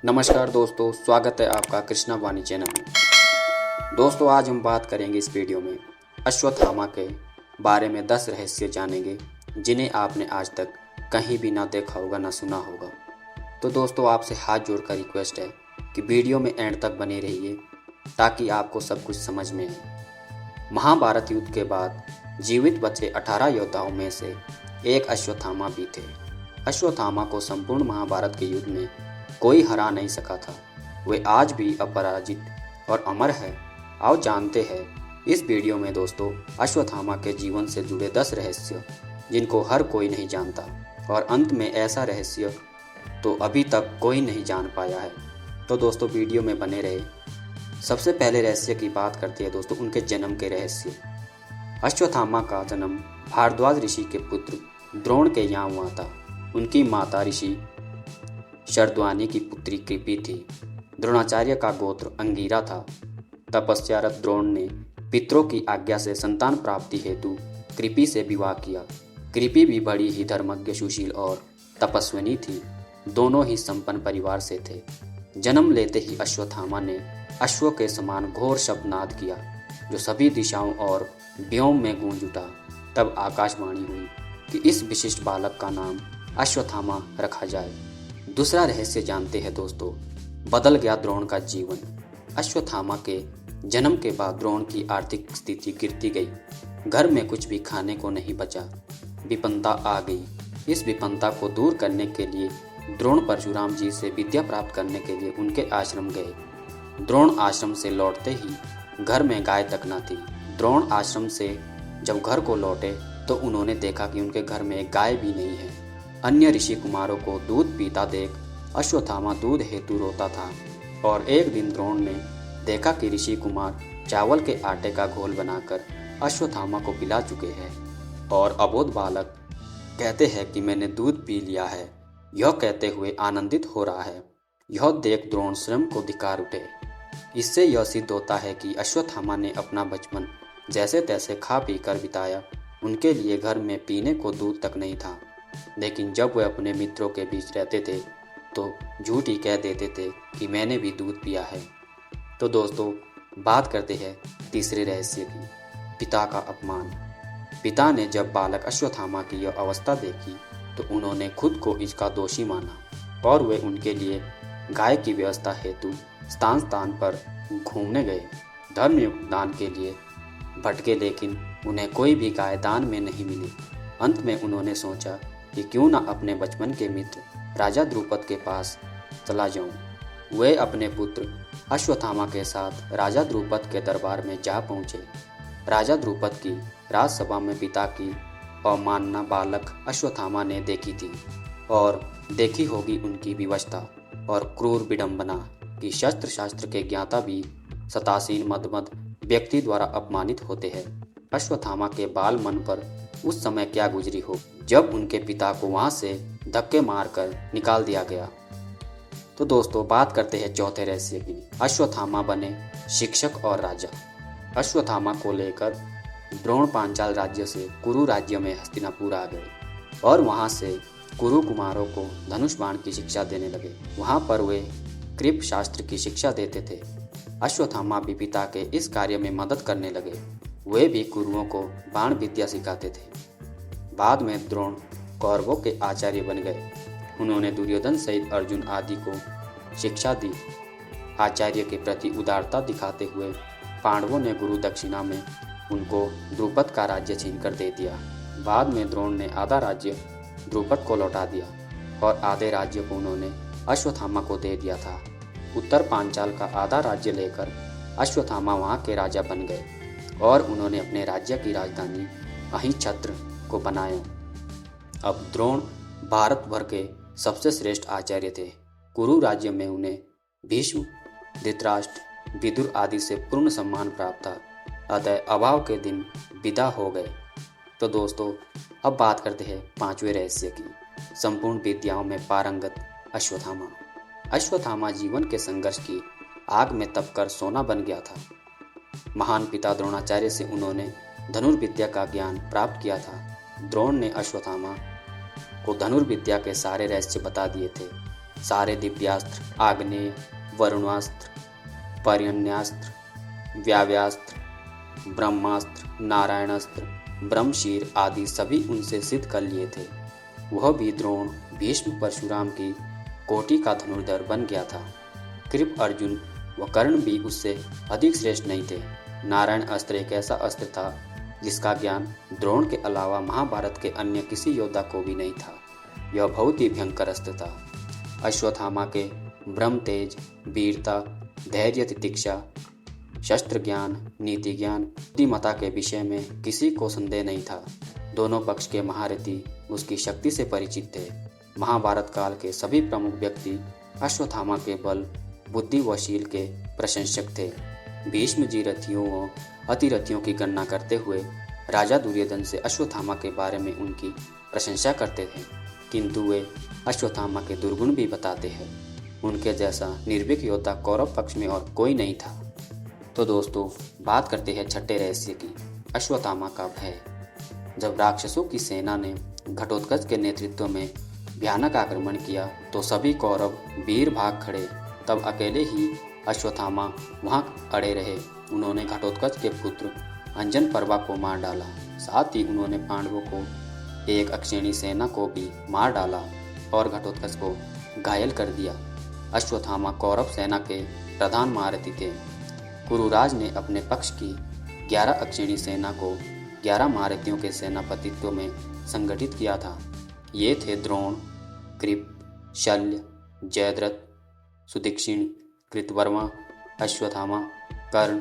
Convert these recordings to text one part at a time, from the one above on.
नमस्कार दोस्तों, स्वागत है आपका कृष्णा वाणी चैनल में। दोस्तों, आज हम बात करेंगे इस वीडियो में अश्वत्थामा के बारे में 10 रहस्य जानेंगे जिन्हें आपने आज तक कहीं भी ना देखा होगा ना सुना होगा। तो दोस्तों, आपसे हाथ जोड़कर रिक्वेस्ट है कि वीडियो में एंड तक बने रहिए ताकि आपको सब कुछ समझ में आए। महाभारत युद्ध के बाद जीवित बचे 18 योद्धाओं में से एक अश्वत्थामा भी थे। अश्वत्थामा को संपूर्ण महाभारत के युद्ध में कोई हरा नहीं सका था। वे आज भी अपराजित और अमर है। आओ जानते हैं इस वीडियो में दोस्तों अश्वत्थामा के जीवन से जुड़े 10 रहस्य जिनको हर कोई नहीं जानता, और अंत में ऐसा रहस्य तो अभी तक कोई नहीं जान पाया है। तो दोस्तों वीडियो में बने रहे। सबसे पहले रहस्य की बात करते हैं दोस्तों उनके जन्म के रहस्य। अश्वत्थामा का जन्म भारद्वाज ऋषि के पुत्र द्रोण के यहाँ हुआ था। उनकी माता ऋषि शरद्वानी की पुत्री कृपि थी। द्रोणाचार्य का गोत्र अंगिरा था। तपस्यारत द्रोण ने पितरों की आज्ञा से संतान प्राप्ति हेतु कृपि से विवाह किया। कृपि भी बड़ी ही धर्मज्ञ, सुशील और तपस्विनी थी। दोनों ही संपन्न परिवार से थे। जन्म लेते ही अश्वत्थामा ने अश्व के समान घोर शब्दनाद किया जो सभी दिशाओं और व्योम में गूंज उठा। तब आकाशवाणी हुई कि इस विशिष्ट बालक का नाम अश्वत्थामा रखा जाए। दूसरा रहस्य जानते हैं दोस्तों, बदल गया द्रोण का जीवन। अश्वत्थामा के जन्म के बाद द्रोण की आर्थिक स्थिति गिरती गई। घर में कुछ भी खाने को नहीं बचा। विपन्नता आ गई। इस विपन्नता को दूर करने के लिए द्रोण परशुराम जी से विद्या प्राप्त करने के लिए उनके आश्रम गए। द्रोण आश्रम से लौटते ही घर में गाय तक न थी। द्रोण आश्रम से जब घर को लौटे तो उन्होंने देखा कि उनके घर में एक गाय भी नहीं है। अन्य ऋषि कुमारों को दूध पीता देख अश्वत्थामा दूध हेतु रोता था। और एक दिन द्रोण ने देखा कि ऋषि कुमार चावल के आटे का घोल बनाकर अश्वत्थामा को पिला चुके हैं और अबोध बालक कहते हैं कि मैंने दूध पी लिया है, यह कहते हुए आनंदित हो रहा है। यह देख द्रोण स्वयं को धिक्कार उठे। इससे यह सिद्ध होता है कि अश्वत्थामा ने अपना बचपन जैसे तैसे खा पी कर बिताया। उनके लिए घर में पीने को दूध तक नहीं था, लेकिन जब वे अपने मित्रों के बीच रहते थे तो झूठ ही कह देते थे कि मैंने भी दूध पिया है। तो दोस्तों बात करते हैं तीसरे रहस्य की, पिता का अपमान। पिता ने जब बालक अश्वत्थामा की यह अवस्था देखी तो उन्होंने खुद को इसका दोषी माना और वे उनके लिए गाय की व्यवस्था हेतु स्थान स्थान पर घूमने गए। धर्मयुक्त दान के लिए भटके, लेकिन उन्हें कोई भी गाय दान में नहीं मिली। अंत में उन्होंने सोचा कि क्यों न अपने बचपन के मित्र राजा द्रुपद के पास चला जाऊं। वे अपने पुत्र अश्वत्थामा के साथ राजा द्रुपद के दरबार में जा पहुंचे। राजा द्रुपद की राजसभा में पिता की अवमानना बालक अश्वत्थामा ने देखी थी, और देखी होगी उनकी विवशता और क्रूर विडंबना कि शस्त्र शास्त्र के ज्ञाता भी सतासीन मदमद व्यक्ति द्वारा अपमानित होते हैं। अश्वत्थामा के बाल मन पर उस समय क्या गुजरी हो जब उनके पिता को वहां से धक्के मारकर निकाल दिया गया। तो दोस्तों बात करते हैं चौथे रहस्य की, अश्वत्थामा बने शिक्षक और राजा। अश्वत्थामा को लेकर द्रोण पांचाल राज्य से कुरु राज्य में हस्तिनापुर आ गए और वहां से कुरु कुमारों को धनुष बाण की शिक्षा देने लगे। वहां पर वे कृप शास्त्र की शिक्षा देते थे। अश्वत्थामा भी पिता के इस कार्य में मदद करने लगे। वे भी कुरुओं को बाण विद्या सिखाते थे। बाद में द्रोण कौरवों के आचार्य बन गए। उन्होंने दुर्योधन सहित अर्जुन आदि को शिक्षा दी। आचार्य के प्रति उदारता दिखाते हुए पांडवों ने गुरु दक्षिणा में उनको द्रुपद का राज्य छीनकर दे दिया। बाद में द्रोण ने आधा राज्य द्रुपद को लौटा दिया और आधे राज्य को उन्होंने अश्वत्थामा को दे दिया था। उत्तर पांचाल का आधा राज्य लेकर अश्वत्थामा वहाँ के राजा बन गए और उन्होंने अपने राज्य की राजधानी अहिच्छत्र को बनाया। अब द्रोण भारत भर के सबसे श्रेष्ठ आचार्य थे। कुरु राज्य में उन्हें भीष्म, धृतराष्ट्र, विदुर आदि से पूर्ण सम्मान प्राप्त था। अतः अभाव के दिन विदा हो गए। तो दोस्तों अब बात करते हैं पांचवें रहस्य की, संपूर्ण विद्याओं में पारंगत अश्वत्थामा। अश्वत्थामा जीवन के संघर्ष की आग में तपकर सोना बन गया था। महान पिता द्रोणाचार्य से उन्होंने धनुर्विद्या का ज्ञान प्राप्त किया था। द्रोण ने अश्वत्थामा को धनुर्विद्या के सारे रहस्य बता दिए थे। सारे दिव्यास्त्र, आग्नेय, वरुणास्त्र, पर्यन्यास्त्र, व्याव्यास्त्र, ब्रह्मास्त्र, नारायणास्त्र, ब्रह्मशीर आदि सभी उनसे सिद्ध कर लिए थे। वह भी द्रोण, भीष्म, परशुराम की कोटि का धनुर्धर बन गया था। कृप, अर्जुन व कर्ण भी उससे अधिक श्रेष्ठ नहीं थे। नारायण अस्त्र एक ऐसा अस्त्र था जिसका ज्ञान द्रोण के अलावा महाभारत के अन्य किसी योद्धा को भी नहीं था। यह बहुत ही भयंकर अस्त्र था। अश्वत्थामा के ब्रह्म तेज, वीरता, धैर्य, तितिक्षा, शस्त्र ज्ञान, नीति ज्ञान, बुद्धिमत्ता के विषय में किसी को संदेह नहीं था। दोनों पक्ष के महारथी उसकी शक्ति से परिचित थे। महाभारत काल के सभी प्रमुख व्यक्ति अश्वत्थामा के बल, बुद्धि व शील के प्रशंसक थे। भीष्म जी रथियों व अतिरथियों की गणना करते हुए राजा दुर्योधन से अश्वत्थामा के बारे में उनकी प्रशंसा करते थे, किंतु वे अश्वत्थामा के दुर्गुण भी बताते हैं। उनके जैसा निर्भीक योद्धा कौरव पक्ष में और कोई नहीं था। तो दोस्तों, बात करते हैं छठे रहस्य की, अश्वत्थामा का भय। जब राक्षसों की सेना ने घटोत्कच के नेतृत्व में भयानक आक्रमण किया तो सभी कौरव वीर भाग खड़े। तब अकेले ही अश्वत्थामा वहां अड़े रहे। उन्होंने घटोत्कच के पुत्र अंजन पर्वा को मार डाला। साथ ही उन्होंने पांडवों को एक अक्षेणी सेना को भी मार डाला और घटोत्कच को घायल कर दिया। अश्वत्थामा कौरव सेना के प्रधान महारथी थे। कुरुराज ने अपने पक्ष की 11 अक्षेणी सेना को 11 महारथियों के सेनापतित्व में संगठित किया था। ये थे द्रोण, कृप, शल्य, जयद्रथ, सुदक्षिण, कृतवर्मा, अश्वत्थामा, कर्ण,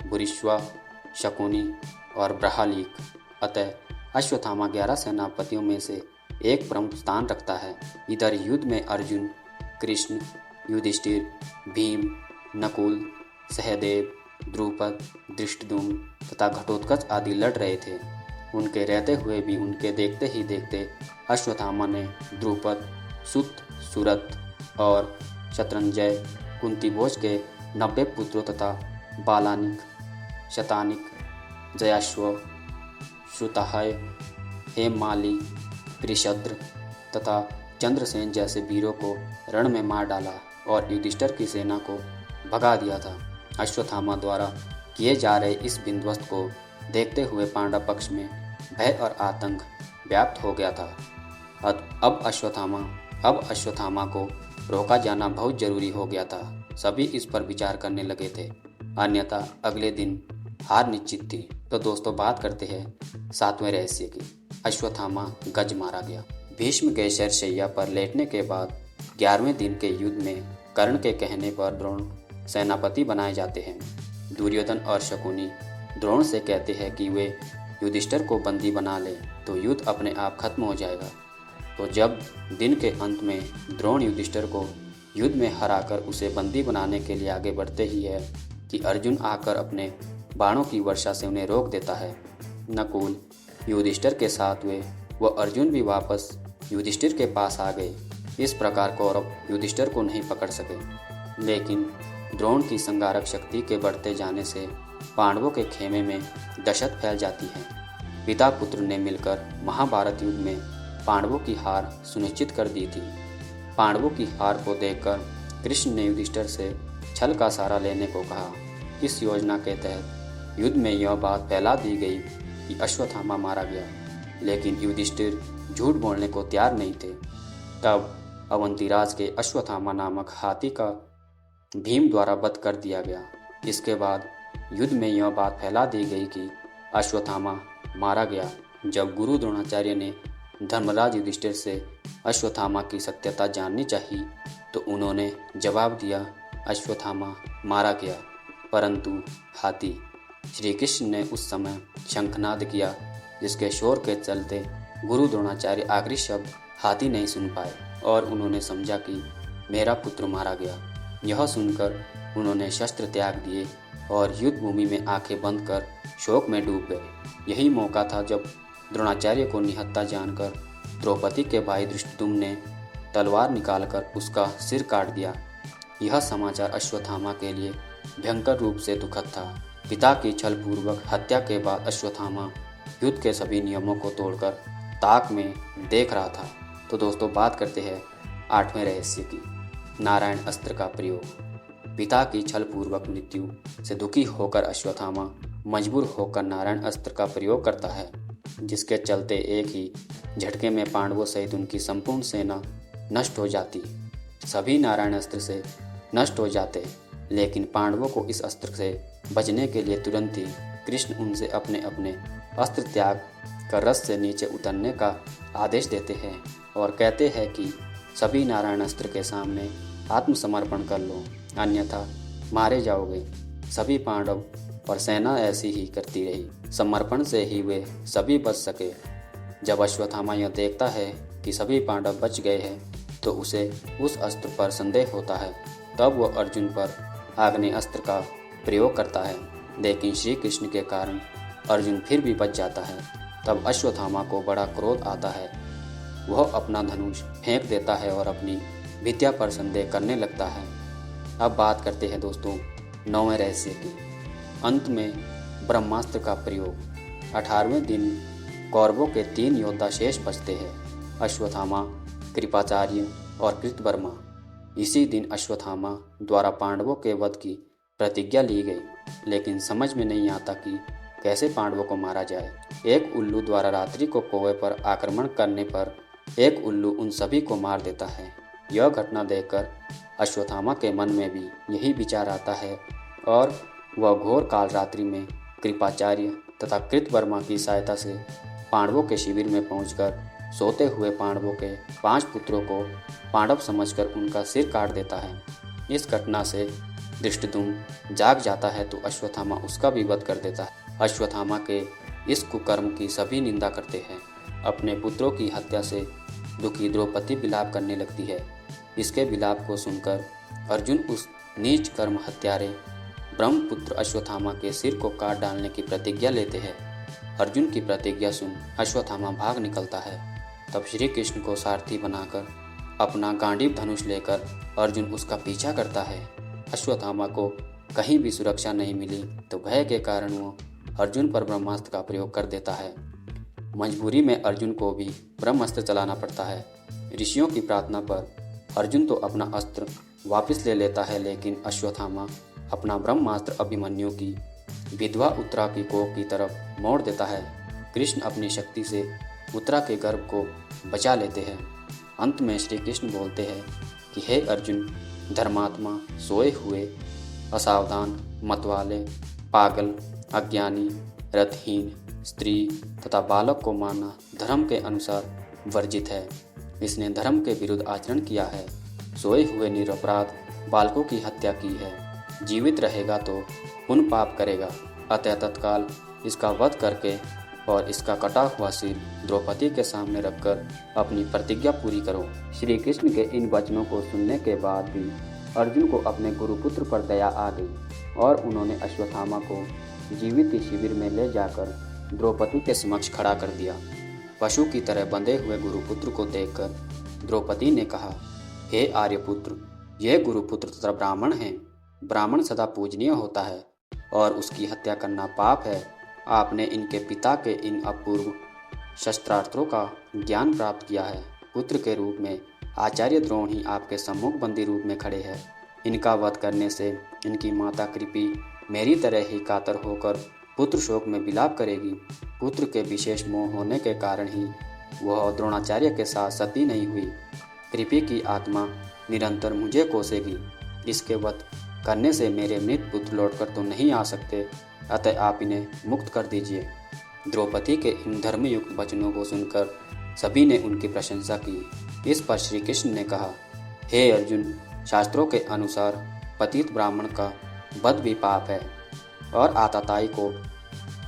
भूरिश्वा, शकुनी और ब्रहालीक। अतः अश्वत्थामा 11 सेनापतियों में से एक प्रमुख स्थान रखता है। इधर युद्ध में अर्जुन, कृष्ण, युधिष्ठिर, भीम, नकुल, सहदेव, द्रुपद, धृष्टद्युम्न तथा घटोत्कच आदि लड़ रहे थे। उनके रहते हुए भी उनके देखते ही देखते अश्वत्थामा ने द्रुपद, सुत, सुरथ और शत्रंजय, कुंतीभोज के 90 पुत्रों तथा बालानिक, शतानिक, जयाश्व, श्रुताहय, हेममाली, त्रिशद्र तथा चंद्रसेन जैसे वीरों को रण में मार डाला और युधिष्ठिर की सेना को भगा दिया था। अश्वत्थामा द्वारा किए जा रहे इस विध्वंस को देखते हुए पांडव पक्ष में भय और आतंक व्याप्त हो गया था। अब अश्वत्थामा को रोका जाना बहुत जरूरी हो गया था। सभी इस पर विचार करने लगे थे, अन्यथा अगले दिन हार निश्चित थी। तो दोस्तों, बात करते हैं 7वें रहस्य की, अश्वत्थामा गज मारा गया। भीष्म के शरशैया पर लेटने के बाद 11वें दिन के युद्ध में कर्ण के कहने पर द्रोण सेनापति बनाए जाते हैं। दुर्योधन और शकुनी द्रोण से कहते हैं कि वे युधिष्ठिर को बंदी बना ले तो युद्ध अपने आप खत्म हो जाएगा। तो जब दिन के अंत में द्रोण युधिष्ठिर को युद्ध में हराकर उसे बंदी बनाने के लिए आगे बढ़ते ही है कि अर्जुन आकर अपने बाणों की वर्षा से उन्हें रोक देता है। नकुल युधिष्ठिर के साथ हुए व अर्जुन भी वापस युधिष्ठिर के पास आ गए। इस प्रकार कौरव युधिष्ठिर को नहीं पकड़ सके, लेकिन द्रोण की संहारक शक्ति के बढ़ते जाने से पांडवों के खेमे में दहशत फैल जाती है। पिता पुत्र ने मिलकर महाभारत युद्ध में पांडवों की हार सुनिश्चित कर दी थी। पांडवों की हार को देखकर कृष्ण ने युधिष्ठिर से छल का सहारा लेने को कहा। इस योजना के तहत युद्ध में यह बात फैला दी गई कि अश्वत्थामा मारा गया, लेकिन युधिष्ठिर झूठ बोलने को तैयार नहीं थे। तब अवंतीराज के अश्वत्थामा नामक हाथी का भीम द्वारा वध कर दिया गया। इसके बाद युद्ध में यह बात फैला दी गई कि अश्वत्थामा मारा गया। जब गुरु द्रोणाचार्य ने धर्मराज युधिष्ठिर से अश्वत्थामा की सत्यता जाननी चाहिए तो उन्होंने जवाब दिया, अश्वत्थामा मारा गया। परंतु हाथी। श्री कृष्ण ने उस समय शंखनाद किया, जिसके शोर के चलते गुरु द्रोणाचार्य आखिरी शब्द हाथी नहीं सुन पाए और उन्होंने समझा कि मेरा पुत्र मारा गया। यह सुनकर उन्होंने शस्त्र त्याग दिए और युद्ध भूमि में आंखें बंद कर शोक में डूब गए। यही मौका था जब द्रोणाचार्य को निहत्था जानकर द्रौपदी के भाई धृष्टद्युम्न ने तलवार निकालकर उसका सिर काट दिया। यह समाचार अश्वत्थामा के लिए भयंकर रूप से दुखद था। पिता की छलपूर्वक हत्या के बाद अश्वत्थामा युद्ध के सभी नियमों को तोड़कर ताक में देख रहा था। तो दोस्तों, बात करते हैं 8वें रहस्य की, नारायण अस्त्र का प्रयोग। पिता की छलपूर्वक मृत्यु से दुखी होकर अश्वत्थामा मजबूर होकर नारायण अस्त्र का प्रयोग करता है, जिसके चलते एक ही झटके में पांडवों सहित उनकी संपूर्ण सेना नष्ट हो जाती। सभी नारायण अस्त्र से नष्ट हो जाते, लेकिन पांडवों को इस अस्त्र से बचने के लिए तुरंत ही कृष्ण उनसे अपने अपने अस्त्र त्याग कर रथ से नीचे उतरने का आदेश देते हैं और कहते हैं कि सभी नारायण अस्त्र के सामने आत्मसमर्पण कर लो, अन्यथा मारे जाओगे। सभी पांडव और सेना ऐसी ही करती रही। समर्पण से ही वे सभी बच सके। जब अश्वत्थामा यह देखता है कि सभी पांडव बच गए हैं तो उसे उस अस्त्र पर संदेह होता है। तब वह अर्जुन पर आग्नेय अस्त्र का प्रयोग करता है, लेकिन श्री कृष्ण के कारण अर्जुन फिर भी बच जाता है। तब अश्वत्थामा को बड़ा क्रोध आता है। वह अपना धनुष फेंक देता है और अपनी विद्या पर संदेह करने लगता है। अब बात करते हैं दोस्तों 9वें रहस्य की। अंत में ब्रह्मास्त्र का प्रयोग। 18वें दिन कौरवों के 3 योद्धा शेष बचते हैं, अश्वत्थामा, कृपाचार्य और कृतवर्मा। इसी दिन अश्वत्थामा द्वारा पांडवों के वध की प्रतिज्ञा ली गई, लेकिन समझ में नहीं आता कि कैसे पांडवों को मारा जाए। एक उल्लू द्वारा रात्रि को कौवे पर आक्रमण करने पर एक उल्लू उन सभी को मार देता है। यह घटना देखकर अश्वत्थामा के मन में भी यही विचार आता है और वह घोर काल रात्रि में कृपाचार्य तथा कृतवर्मा की सहायता से पांडवों के शिविर में पहुंचकर सोते हुए पांडवों के 5 पुत्रों को पांडव समझकर उनका सिर काट देता है। इस घटना से धृष्टद्युम्न जाग जाता है तो अश्वत्थामा उसका भी वध कर देता है। अश्वत्थामा के इस कुकर्म की सभी निंदा करते हैं। अपने पुत्रों की हत्या से दुखी द्रौपदी विलाप करने लगती है। इसके विलाप को सुनकर अर्जुन उस नीच कर्म हत्यारे ब्रह्मपुत्र अश्वत्थामा के सिर को काट डालने की प्रतिज्ञा लेते हैं। अर्जुन की प्रतिज्ञा सुन अश्वत्थामा भाग निकलता है। तब श्री कृष्ण को सारथी बनाकर अपना गांडीव धनुष लेकर अर्जुन उसका पीछा करता है। अश्वत्थामा को कहीं भी सुरक्षा नहीं मिली तो भय के कारण वो अर्जुन पर ब्रह्मास्त्र का प्रयोग कर देता है। मजबूरी में अर्जुन को भी ब्रह्मास्त्र चलाना पड़ता है। ऋषियों की प्रार्थना पर अर्जुन तो अपना अस्त्र वापस ले लेता है, लेकिन अश्वत्थामा अपना ब्रह्मास्त्र अभिमन्यु की विधवा उत्तरा की कोख की तरफ मोड़ देता है। कृष्ण अपनी शक्ति से उत्तरा के गर्भ को बचा लेते हैं। अंत में श्री कृष्ण बोलते हैं कि हे अर्जुन, धर्मात्मा, सोए हुए, असावधान, मतवाले, पागल, अज्ञानी, रथहीन, स्त्री तथा बालक को मारना धर्म के अनुसार वर्जित है। इसने धर्म के विरुद्ध आचरण किया है। सोए हुए निरपराध बालकों की हत्या की है। जीवित रहेगा तो पुण्य पाप करेगा, अतः तत्काल इसका वध करके और इसका कटा हुआ सिर द्रौपदी के सामने रखकर अपनी प्रतिज्ञा पूरी करो। श्री कृष्ण के इन वचनों को सुनने के बाद भी अर्जुन को अपने गुरुपुत्र पर दया आ गई और उन्होंने अश्वत्थामा को जीवित ही शिविर में ले जाकर द्रौपदी के समक्ष खड़ा कर दिया। पशु की तरह बंधे हुए गुरुपुत्र को देखकर द्रौपदी ने कहा, हे आर्यपुत्र, यह गुरुपुत्र तथा ब्राह्मण हैं। ब्राह्मण सदा पूजनीय होता है और उसकी हत्या करना पाप है। आपने इनके पिता के इन अपूर्व शस्त्रास्त्रों का ज्ञान प्राप्त किया है। पुत्र के रूप में आचार्य द्रोण ही आपके सम्मुख बंदी रूप में खड़े हैं। इनका वध करने से इनकी माता कृपी मेरी तरह ही कातर होकर पुत्र शोक में विलाप करेगी। पुत्र के विशेष मोह होने के कारण ही वह द्रोणाचार्य के साथ सती नहीं हुई। कृपी की आत्मा निरंतर मुझे कोसेगी। इसके वध करने से मेरे मृत पुत्र लौटकर तो नहीं आ सकते, अतः आप इन्हें मुक्त कर दीजिए। द्रौपदी के इन धर्मयुक्त वचनों को सुनकर सभी ने उनकी प्रशंसा की। इस पर श्री कृष्ण ने कहा, हे अर्जुन, शास्त्रों के अनुसार पतित ब्राह्मण का वध भी पाप है और आतताई को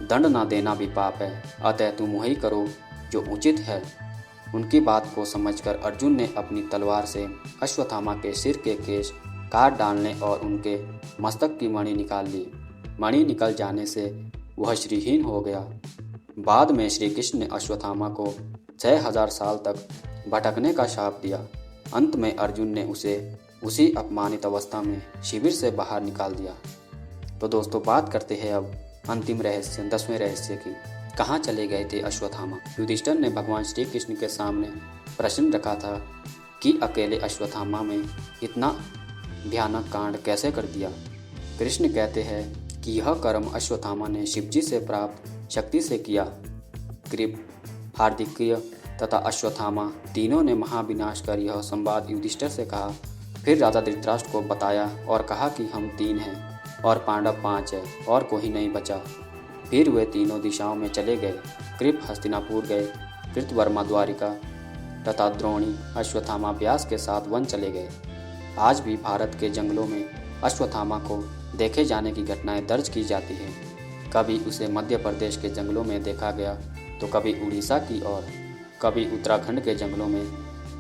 दंड न देना भी पाप है, अतः तुम वही करो जो उचित है। उनकी बात को समझकर अर्जुन ने अपनी तलवार से अश्वत्थामा के सिर के केश काट डालने और उनके मस्तक की मणि निकाल ली। मणि निकल जाने से वह श्रीहीन हो गया। बाद में श्री कृष्ण ने अश्वत्थामा को 6000 साल तक भटकने का शाप दिया। अंत में अर्जुन ने उसे उसी अपमानित अवस्था में शिविर से बाहर निकाल दिया। तो दोस्तों, बात करते हैं अब अंतिम रहस्य 10वें रहस्य की। कहाँ चले गए थे अश्वत्थामा? युधिष्ठिर ने भगवान श्री कृष्ण के सामने प्रश्न रखा था कि अकेले अश्वत्थामा में इतना भयानक कांड कैसे कर दिया। कृष्ण कहते हैं कि यह कर्म अश्वत्थामा ने शिवजी से प्राप्त शक्ति से किया। कृप, हार्दिक्य तथा अश्वत्थामा तीनों ने महाविनाश कर यह संवाद युधिष्ठिर से कहा। फिर राजा धृतराष्ट्र को बताया और कहा कि हम 3 हैं और पांडव 5 है और कोई नहीं बचा। फिर वे तीनों दिशाओं में चले गए। कृप हस्तिनापुर गए, कृतवर्मा द्वारिका तथा द्रोणी अश्वत्थामा व्यास के साथ वन चले गए। आज भी भारत के जंगलों में अश्वत्थामा को देखे जाने की घटनाएं दर्ज की जाती हैं। कभी उसे मध्य प्रदेश के जंगलों में देखा गया तो कभी उड़ीसा की और कभी उत्तराखंड के जंगलों में।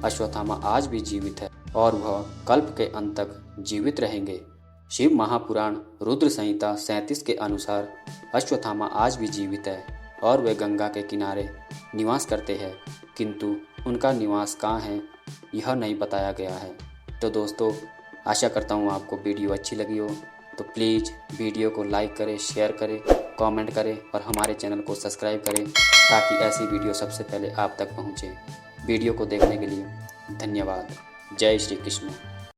अश्वत्थामा आज भी जीवित है और वह कल्प के अंत तक जीवित रहेंगे। शिव महापुराण रुद्र संहिता 37 के अनुसार अश्वत्थामा आज भी जीवित है और वे गंगा के किनारे निवास करते हैं, किंतु उनका निवास कहाँ है यह नहीं बताया गया है। तो दोस्तों, आशा करता हूँ आपको वीडियो अच्छी लगी हो, तो प्लीज़ वीडियो को लाइक करें, शेयर करें, कमेंट करें और हमारे चैनल को सब्सक्राइब करें ताकि ऐसी वीडियो सबसे पहले आप तक पहुँचे। वीडियो को देखने के लिए धन्यवाद। जय श्री कृष्ण।